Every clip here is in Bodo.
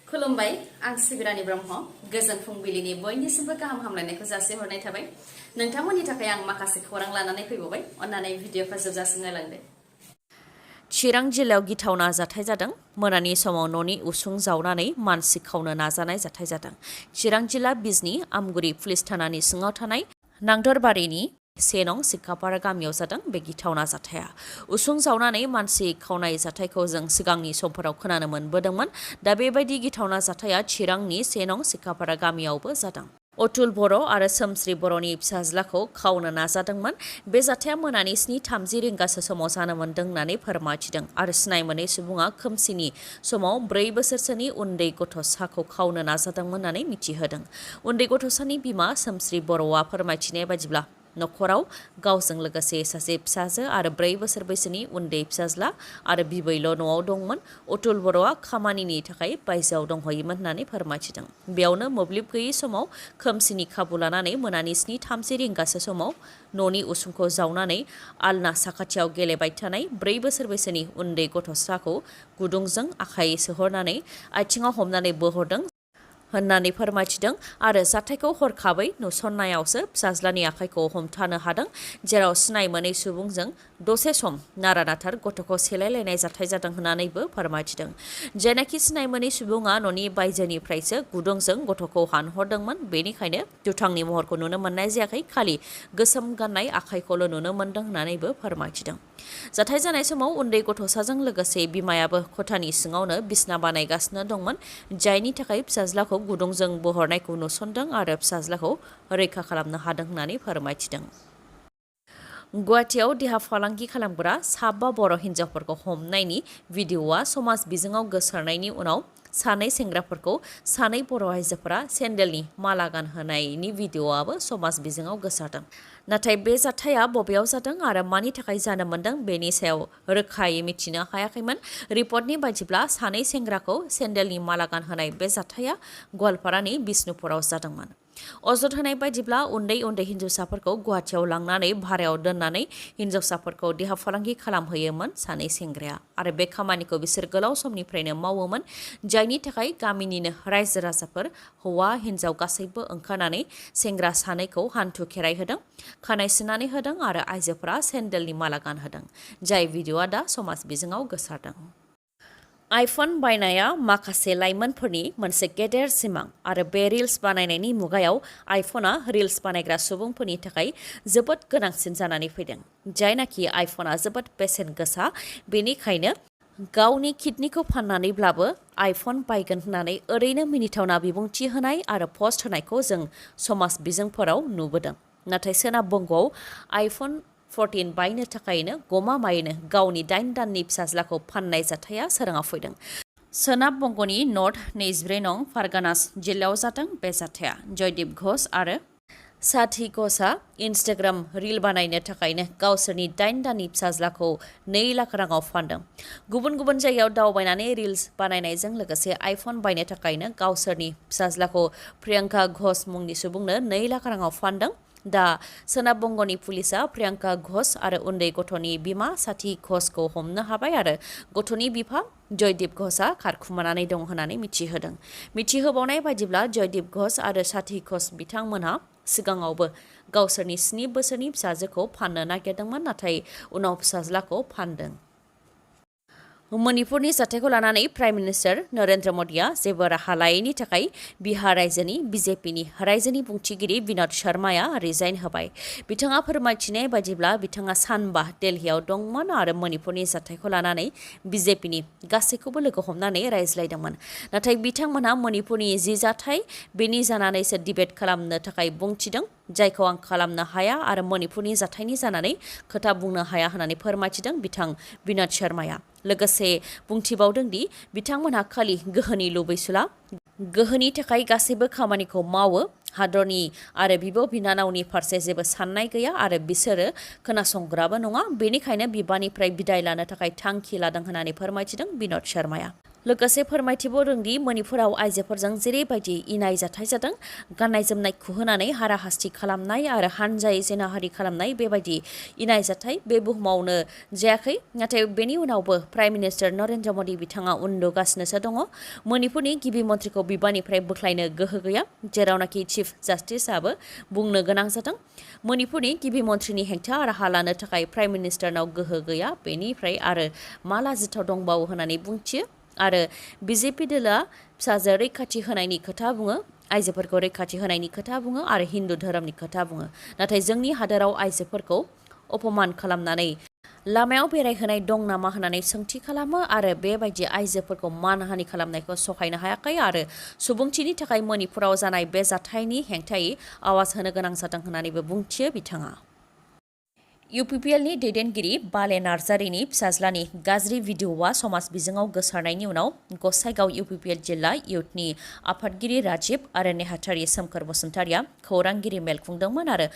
खुलुमबाय आं सिबिरानि ब्रह्म गोजोन फुंबिलिनि बयनिसिमबो गाहाम हामलायनायखौ जासिहरनाय थाबाय नोंथांमोननि थाखाय आं माखासे खौरां लानानै फैबावबाय अन्नानै भिडिअखौ जोबजासिम नायलांदो। चिरां जिल्लायाव गिथावना जाथाय जादों। मोनानि समाव न'नि उसुं जावनानै मानसि खावनो नाजानाय जाथाय जादों। चिरां जिल्ला बिजनी आमगुरि पुलिस थानानि सिङाव थानाय नांदरबारिनि 1 नं सिखापारा गामियाव जादों बे गिथावना जाथाया। उसुं जावनानै मानसि खावनाय जाथायखौ जों सिगांनि समफोराव खोनानो मोनबोदोंमोन। दा बेबायदि गिथावना जाथाया चिरांनि 1 नं सिखापारा गामियावबो जादों। अतुल बर' आरो सोमश्री बर'नि फिसाज्लाखौ खावनो नाजादोंमोन। बे जाथाया मोनानि 7:30 रिंगासो समाव जानो मोन्दों होननानै फोरमायथिदों आरो सिनाय मोनै सुबुङा खोमसिनि समाव 4 बोसोरसोनि उन्दै गथ'साखौ खावनो नाजादोंमोन होननानै मिथिहोदों। उन्दै गथ'सानि बिमा सोमश्री बर'आ फोरमायथिनाय बायदिब्ला नखराव गावजों लोगोसे सासे फिसाजो आरो 4 बोसोर बैसोनि उन्दै फिसाज्ला आरो बिबैल' न'आव दंमोन। अतुल बर'आ खामानिनि थाखाय बायजोआव दंहैयोमोन होननानै फोरमायथिदों। बेयावनो मोब्लिब गैयै समाव खोमसिनि खाबु लानानै मोनानि 7:30 रिंगासो समाव न'नि उसुंखौ जावनानै आलना साखाथियाव गेलेबाय थानाय 4 बोसोर बैसोनि उन्दै गथ'साखौ गुदुंजों आखाइ सोहरनानै आथिङाव हमनानै बोहरदों होननानै फोरमायथिदों आरो जाथायखौ हरखाबै नुसननायावसो फिसाज्लानि आखाइखौ हमथानो हादों, जेराव सिनाय मोनै सुबुंजों दसे सम नारा-नाथार गथ'खौ सेलायलायनाय जाथाय जादों होननानैबो फोरमायथिदों। जेनाखि सिनाय मोनै सुबुङा न'नि बायजोनिफ्रायसो गुदुंजों गथ'खौ हानहरदोंमोन, बेनिखायनो दुथांनि महरखौ नुनो मोननाय जायाखै, खालि गोसोम गाननाय आखाइखौल' नुनो मोन्दों होननानैबो फोरमायथिदों। जाथाय जानाय समाव उन्दै गथ'साजों लोगोसे बिमायाबो खथानि सिङावनो बिसना बानायगासिनो दंमोन, जायनि थाखाय फिसाज्लाखौ गुदुंजों बोहरनायखौ नुसनदों आरो फिसाज्लाखौ रैखा खालामनो हादों होननानै फोरमायथिदों। गुवाहाटीआव देहा फालांगि खालामग्रा 7 बर' हिन्जावफोरखौ हमनायनि भिडिअ'आ समाज बिजोङाव गोसारनायनि उनाव 2 सेंग्राफोरखौ 2 बर' आइजोफोरा सेन्देलनि माला गानहोनायनि भिडिअ'आबो समाज बिजोङाव गोसारदों। नाथाय बे जाथाया बबेयाव जादों आरो मानि थाखाय जानो मोन्दों बेनि सायाव रोखायै मिथिनो हायाखैमोन। रिपर्टनि बायदिब्ला 2 सेंग्राखौ सेन्देलनि माला गानहोनाय बे जाथाया गवालपारानि बिष्णुपुराव जादोंमोन। अजद होनाय बायदिब्ला उन्दै हिन्जावसाफोरखौ गुवाहाटीआव लांनानै भारायाव दोननानै हिन्जावसाफोरखौ देहा फालांगि खालामहैयोमोन 2 सेंग्राया आरो बे खामानिखौ बिसोर गोलाव समनिफ्रायनो मावोमोन, जायनि थाखाय गामिनिनो रायजो राजाफोर हौवा हिन्जाव गासैबो ओंखारनानै सेंग्रा 2खौ हान्थु खेरायहोदों, खानाय सिननानै होदों आरो आइजोफोरा सेन्देलनि माला गानहोदों, जाय भिडिअ'आ दा समाज बिजोङाव गोसारदों। आइफन बायनाया माखासे लाइमोनफोरनि मोनसे गेदेर सिमां आरो बे रिल्स बानायनायनि मुगायाव आइफनआ रिल्स बानायग्रा सुबुंफोरनि थाखाय जोबोद गोनांसिन जानानै फैदों। जायनाखि आइफनआ जोबोद बेसेन गोसा, बेनिखायनो गावनि किडनिखौ फाननानैब्लाबो आइफन बायगोन होननानै ओरैनो मिनिथावना बिबुंथि होनाय आरो पस्ट होनायखौ जों समाज बिजोंफोराव नुबोदों। नाथाय सोनाब बंगआव आइफन 14 बायनो थाखायनो गमामायैनो गावनि 8 दाननि फिसाज्लाखौ फाननाय जाथाया सोराङाव फैदों। सोनाब बंगनि नर्थ 24 नं फारगानास जिल्लायाव जादों बे जाथाया। जयदीप घोष आरो साथी घोषआ इन्स्टाग्राम रिल बानायनो थाखायनो गावसोरनि 8 दाननि फिसाज्लाखौ 2 लाख राङाव फानदों। गुबुन गुबुन जायगायाव दावबायनानै रिल्स बानायनायजों लोगोसे आइफन बायनो थाखायनो गावसोरनि फिसाज्लाखौ प्रियंका घोष मुंनि सुबुंनो 2 लाख राङाव फानदों। दा सोनाब बंगनि पुलिसआ प्रियंका घोष आरो उन्दै गथ'नि बिमा साथी घोषखौ हमनो हाबाय आरो गथ'नि बिफा जयदीप घोषआ खारखुमानानै दं होननानै मिथिहोदों। मिथिहोबावनाय बायदिब्ला जयदीप घोष आरो साथी घोष बिथांमोनहा सिगाङावबो गावसोरनि 7 बोसोरनि फिसाजोखौ फाननो नागिरदोंमोन, नाथाय उनाव फिसाज्लाखौ फानदों। मणिपुरनि जाथायखौ लानानै प्राइम मिनिस्टार नरेन्द्र मदिआ जेबो राहा लायैनि थाखाय बिहार रायजोनि बिजेपिनि रायजोनि बुंथिगिरि बिन'द शर्माया रिजाइन होबाय। बिथाङा फोरमायथिनाय बायदिब्ला बिथाङा सानबा दिल्लीयाव दंमोन आरो मणिपुरनि जाथायखौ लानानै बिजेपिनि गासैखौबो लोगो हमनानै रायज्लायदोंमोन। नाथाय बिथांमोनहा मणिपुरनि जि जाथाय बेनि जानानैसो डिबेट खालामनो थाखाय बुंथिदों, जायखौ आं खालामनो हाया आरो मणिपुरनि जाथायनि जानानै खोथा बुंनो हाया होननानै फोरमायथिदों बिथां बिन'द शर्माया। लोगोसे बुंथिबावदों दि बिथांमोनहा खालि गोहोनि लुबैसुला, गोहोनि थाखाय गासैबो खामानिखौ मावो, हादरनि आरो बिब' बिनानावनि फारसे जेबो साननाय गैया आरो बिसोरो खोनासंग्राबो नङा, बेनिखायनो बिबाननिफ्राय बिदाय लानो थाखाय थांखि लादों होननानै फोरमायथिदों बिन'द शर्माया। लोगोसे फोरमायथिबावदोंदि मणिपुराव आइजोफोरजों जेरैबायदि इनाय जाथाय जादों गाननाय जोमनाय खुहोनानै हाराहास्ति खालामनाय आरो हानजायै जेनाहारि खालामनाय बेबायदि इनाय जाथाय बे बुहुमावनो जायाखै नाथाय बेनि उनावबो प्राइम मिनिस्टार नरेन्द्र मदि बिथाङा उन्दुगासिनोसो दङ मणिपुरनि गिबि मन्थ्रिखौ बिबाननिफ्राय बोख्लायनो गोहो गैया जेरावनाखि चिफ जास्टिसआबो बुंनो गोनां जादों मणिपुरनि गिबि मन्थ्रिनि हेंथा राहा लानो थाखाय प्राइम मिनिस्टारनाव गोहो गैया बेनिफ्राय आरो मा लाजिथाव दंबावो होननानै बुंथियो आरो बिजेपि दोला फिसाजो रैखाथि होनायनि खोथा बुङो आइजोफोरखौ रैखाथि होनायनि खोथा बुङो आरो हिन्दु धोरोमनि खोथा बुङो नाथाय जोंनि हादोराव आइजोफोरखौ अपमान खालामनानै लामायाव बेरायहोनाय दं नामा होननानै सोंथि खालामो आरो बेबायदि आइजोफोरखौ मानहानि खालामनायखौ सहायनो हायाखै आरो सुबुंथिनि थाखाय मणिपुराव जानाय बे जाथायनि हेंथायै आवाज होनो गोनां जादों होननानैबो बुंथियो बिथाङा इउपिपिएलनि दैदेनगिरि बाले नार्जारिनि फिसाज्लानि गाज्रि भिडिअ'आ समाज बिजोङाव गोसारनायनि उनाव गसाइगाव इउपिपिएल जिल्ला इउथनि आफादगिरि राजिब आरो नेहाथारि सोमखोर बसुमतारिया खौरांगिरि मेल खुंदोंमोन आरो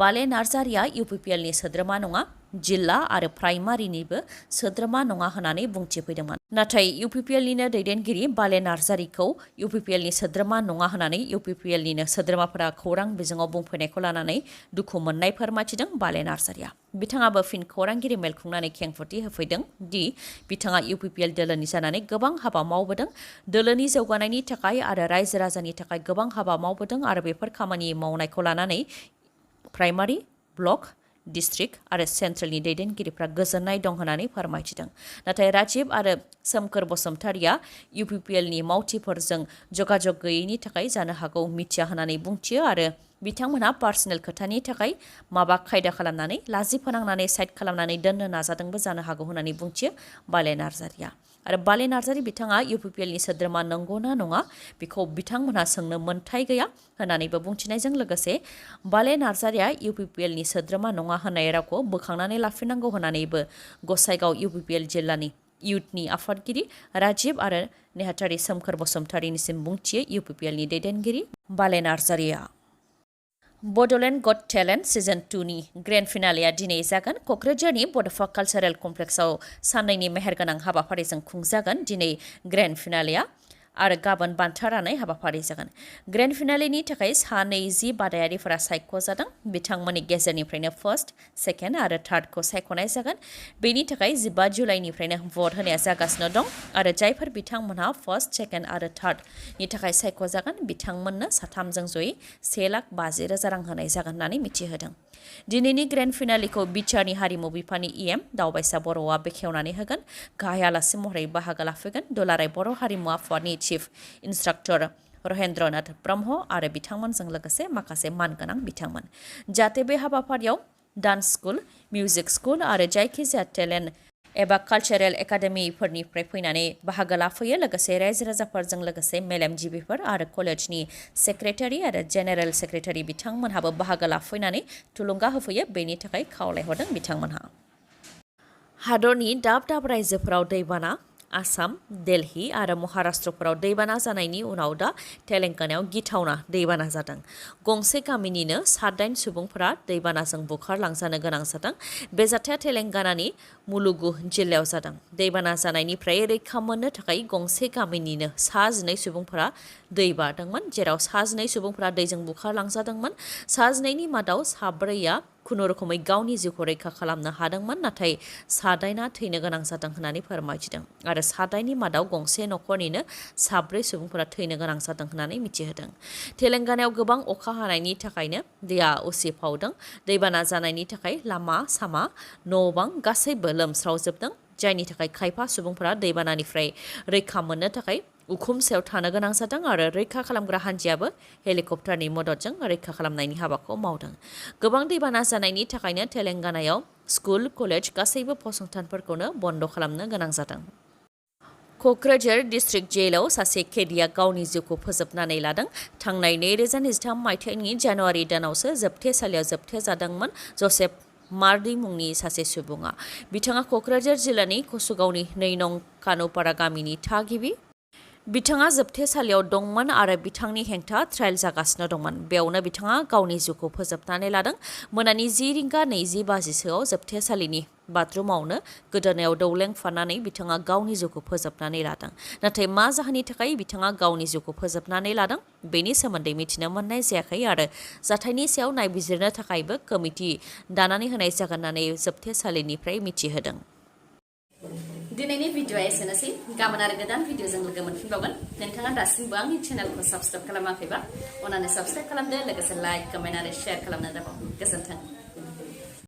बाले नार्जारिया इउपिपिएलनि सोद्रोमा नङा जिल्ला आरो प्राइमारिनिबो सोद्रोमा नङा होननानै बुंथिफैदोंमोन नाथाय इउपिपिएलनिनो दैदेनगिरि बाले नार्जारिखौ इउपिपिएलनि सोद्रोमा नङा होननानै इउपिपिएलनिनो सोद्रोमाफोरा खौरां बिजोङाव बुंफैनायखौ लानानै दुखु मोननाय फोरमायथिदों बाले नार्जारिया बिथाङाबो फिन खौरांगिरि मेल खुंनानै खेंफोरथि होफैदों दि बिथाङा इउपिपिएल दोलोनि जानानै गोबां हाबा मावबोदों दोलोनि जौगानायनि थाखाय आरो रायजो राजानि थाखाय गोबां हाबा मावबोदों आरो बेफोर खामानि मावनायखौ लानानै प्राइमारि ब्लक डिस्ट्रिक्ट आरो सेन्ट्रेलनि दैदेनगिरिफ्रा गोजोननाय दं होननानै फोरमायथिदों नाथाय राजिब आरो सोमखोर बसुमतारिया इउपिपिएलनि मावथिफोरजों जगाजग गैयैनि थाखाय जानो हागौ मिथिया होननानै बुंथियो आरो बिथांमोनहा पार्सनेल खोथानि थाखाय माबा खायदा खालामनानै लाजि फोनांनानै साइड खालामनानै दोननो नाजादोंबो जानो हागौ होननानै बुंथियो बाले नार्जारिया आरो बाले नार्जारि बिथाङा इउपिपिएलनि सोद्रोमा नंगौना नङा बेखौ बिथांमोनहा सोंनो मोन्थाय गैया होननानैबो बुंथिनायजों लोगोसे बाले नार्जारिया इउपिपिएलनि सोद्रोमा नङा होननाय रावखौ बोखांनानै लाफिननांगौ होननानैबो गसाइगाव इउपिपिएल जिल्लानि इउथनि आफादगिरि राजिब आरो नेहाथारि सोमखोर बसुमतारिनिसिम बुंथियो इउपिपिएलनि दैदेनगिरि बाले नार्जारिया बड'लेण्ड गट टेलेन्ट सिजन 2 नि ग्रेन्ड फिनालेआ दिनै जागोन क'क्राझारनि बड'फा कालचारेल कमप्लेक्सआव साननैनि मेहेरगोनां हाबाफारिजों खुंजागोन दिनै ग्रेन्ड फिनालेआ आरो गाबोन बान्था राननाय हाबाफारि जागोन ग्रेन्ड फिनालेनि थाखाय 2 बादायारिफोरा सायख'जादों बिथांमोननि गेजेरनिफ्रायनो फार्स्ट सेकेन्ड आरो थार्डखौ सायख'नाय जागोन बेनि थाखाय 15 जुलाइनिफ्रायनो भट होनाया जागासिनो दं आरो जायफोर बिथांमोनहा फार्स्ट सेकेन्ड आरो थार्डनि थाखाय सायख'जागोन बिथांमोननो साथामजों जयै 1,50,000 रां होनाय जागोन होननानै मिथिहोदों दिनैनि ग्रेन्ड फिनालेखौ बिटिआरनि हारिमु बिफाननि इएम दावबायसा बर'आ बेखेवनानै होगोन गाहाय आलासि महरै बाहागो लाफैगोन दुलाराय बर' हारिमु आफादनि चिफ इन्सट्राक्टर रहेन्द्रनाथ ब्रह्म आरो बिथांमोनजों लोगोसे माखासे मानगोनां बिथांमोन जाहाथे बे हाबाफारियाव डान्स स्कुल मिउजिक स्कुल आरो जायखिजाया टेलेन्ट एबा कालचारेल एकाडेमिफोरनिफ्राय फैनानै बाहागो लाफैयो लोगोसे रायजो राजाफोरजों लोगोसे मेलेमजिबिफोर आरो कलेजनि सेक्रेटारि आरो जेनेरेल सेक्रेटारि बिथांमोनहाबो बाहागो लाफैनानै थुलुंगा होफैयो बेनि थाखाय खावलायहरदों बिथांमोनहा हादरनि दाब दाब रायजोफोराव दैबाना आसाम दिल्ली आरो महाराष्ट्रफोराव दैबाना जानायनि उनाव दा तेलेंगानायाव गिथावना दैबाना जादों गंसे गामिनिनो 7-8 सुबुंफोरा दैबानाजों बुखारलांजानो गोनां जादों बे जाथाया तेलेंगानानि मुलुगु जिल्लायाव जादों दैबाना जानायनिफ्राय रैखा मोननो थाखाय गंसे गामिनिनो 12 सुबुंफोरा दै बारदोंमोन जेराव 12 सुबुंफोरा दैजों बुखारलांजादोंमोन 12नि मादाव 4आ खुनुरुखुमै गावनि जिउखौ रैखा खालामनो हादोंमोन नाथाय 7 थैनो गोनां जादों होननानै फोरमायथिदों आरो 7नि मादाव गंसे न'खरनिनो 4 सुबुंफोरा थैनो गोनां जादों होननानै मिथिहोदों तेलेंगानायाव गोबां अखा हानायनि थाखायनो दैया उसिफावदों दैबाना जानायनि थाखाय लामा सामा न'-बां गासैबो लोमस्रावजोबदों जायनि थाखाय खायफा सुबुंफोरा दैबानानिफ्राय रैखा मोननो थाखाय उखुम सायाव थानो गोनां जादों आरो रैखा खालामग्रा हान्जायाबो हेलिकप्टारनि मददजों रैखा खालामनायनि हाबाखौ मावदों गोबां दैबाना जानायनि थाखायनो तेलेंगानायाव स्कुल कलेज गासैबो फसंथानफोरखौनो बन्द खालामनो गोनां जादों क'क्राझार डिस्ट्रिक्ट जेलाव सासे केदिया गावनि जिउखौ फोजोबनानै लादों थांनाय 2023 मायथाइनि जानुवारि दानावसो जोबथेसालियाव जोबथेजादोंमोन जसेफ मार्डी मुंनि सासे सुबुङा बिथाङा क'क्राझार जिल्लानि कसुगावनि 2 नं कानुपारा गामिनि थागिबि बिथाङा जोबथेसालियाव दंमोन आरो बिथांनि हेंथा ट्रायल जागासिनो दंमोन बेयावनो बिथाङा गावनि जिउखौ फोजोबनानै लादों मोनानि 10:20 जोबथेसालिनि बाथरुमावनो गोदोनायाव दौलेंफानानै बिथाङा गावनि जिउखौ फोजोबनानै लादों। नाथाय मा जाहोननि थाखाय बिथाङा गावनि जिउखौ फोजोबनानै लादों बेनि सोमोन्दै मिथिनो मोननाय जायाखै आरो जाथायनि सायाव नायबिजिरनो थाखायबो कमिटि दानानै होनाय जागोन होननानै जोबथेसालिनिफ्राय मिथिहोदों। दिनैनि भिडिअ'आ एसेनोसै। गाबोन आरो गोदान भिडिअ'जों लोगो मोनफिनबावगोन। नोंथाङा दासिमबो आंनि चेनेलखौ साबस्क्राइब खालामाखैबा अन्नानै साबस्क्राइब खालामदो, लोगोसे लाइक, कमेन्ट आरो शेयार खालामनो दाबाव। गोजोन्थों।